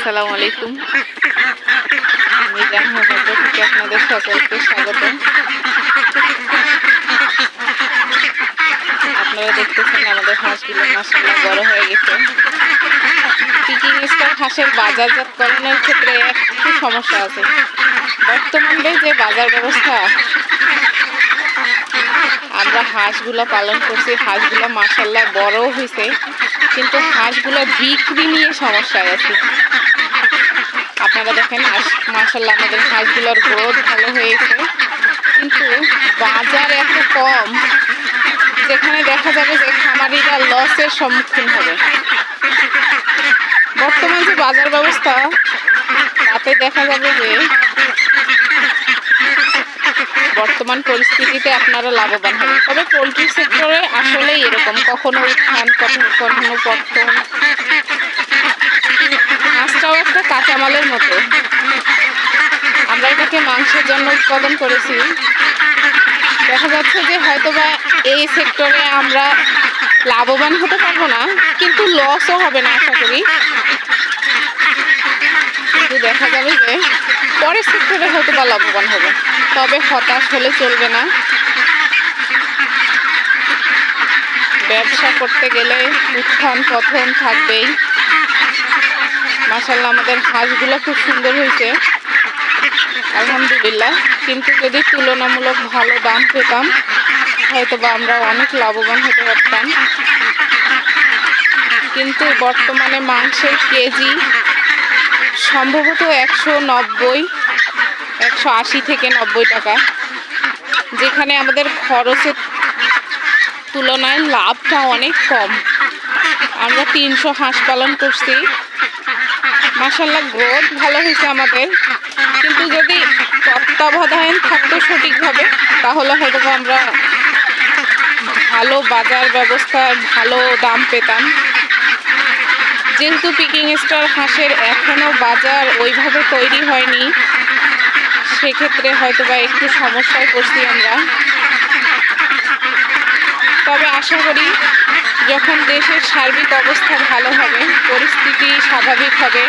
আসসালামু আলাইকুম। আমি জাহ্নবী থেকে আপনাদের সকলকে স্বাগত। আপনারা দেখতেছেন আমাদের হাঁসগুলো মাশাআল্লাহ বড় হয়ে গেছে। পিকিং স্টার হাঁসের বাজারজাতকরণের ক্ষেত্রে একটু সমস্যা আছে। বর্তমানে যে বাজার ব্যবস্থা, আমরা হাঁসগুলো পালন করছি, হাঁসগুলো মাশাআল্লাহ বড় হয়েছে, কিন্তু হাঁসগুলো বিক্রি নিয়ে সমস্যায় আছে। আপনারা দেখেন মাশাআল্লাহ আমাদের হাঁসগুলোর গ্রোথ ভালো হয়েছে, কিন্তু বাজার এত কম যেখানে দেখা যাবে যে খামারিরা লসের সম্মুখীন হবে। বর্তমান যে বাজার ব্যবস্থা, তাতে দেখা যাবে যে বর্তমান পরিস্থিতিতে আপনারা লাভবান হবেন। তবে পোলট্রি সেক্টরে আসলেই এরকম, কখনো উত্থান কখনো পতন। হাঁসটাও একটা কাঁচামালের মতো। আমরা এটাকে মাংসের জন্য উৎপাদন করেছি। দেখা যাচ্ছে যে হয়তোবা এই সেক্টরে আমরা লাভবান হতে পারবো না, কিন্তু লসও হবে না আশা করি। কিন্তু দেখা যাবে যে পরের সেক্টরে হয়তোবা লাভবান হবে। তবে হতাশ হলে চলবে না। ব্যবসা করতে গেলে উত্থান পতন থাকবেই। মাশাআল্লাহ আমাদের হাঁসগুলো খুব সুন্দর হয়েছে, আলহামদুলিল্লাহ। কিন্তু যদি তুলনামূলক ভালো দাম পেতাম, হয়তোবা আমরা অনেক লাভবান হতে পারতাম। কিন্তু বর্তমানে মাংসের কেজি সম্ভবত 180 থেকে 90 টাকা, যেখানে আমাদের খরচের তুলনায় লাভটা অনেক কম। আমরা 300 হাঁস পালন করছি, মাশাআল্লাহ গ্রোথ ভালো হয়েছে আমাদের। কিন্তু যদি তত্ত্বাবধান থাকতো সঠিকভাবে, তাহলে হয়তো আমরা ভালো বাজার ব্যবস্থার ভালো দাম পেতাম। যেহেতু পিকিং স্টার হাঁসের এখনও বাজার ওইভাবে তৈরি হয়নি, সেক্ষেত্রে হয়তোবা একটু সমস্যায় পড়ছি আমরা। তবে আশা করি যখন দেশের সার্বিক অবস্থা ভালো হবে, পরিস্থিতি স্বাভাবিক হবে,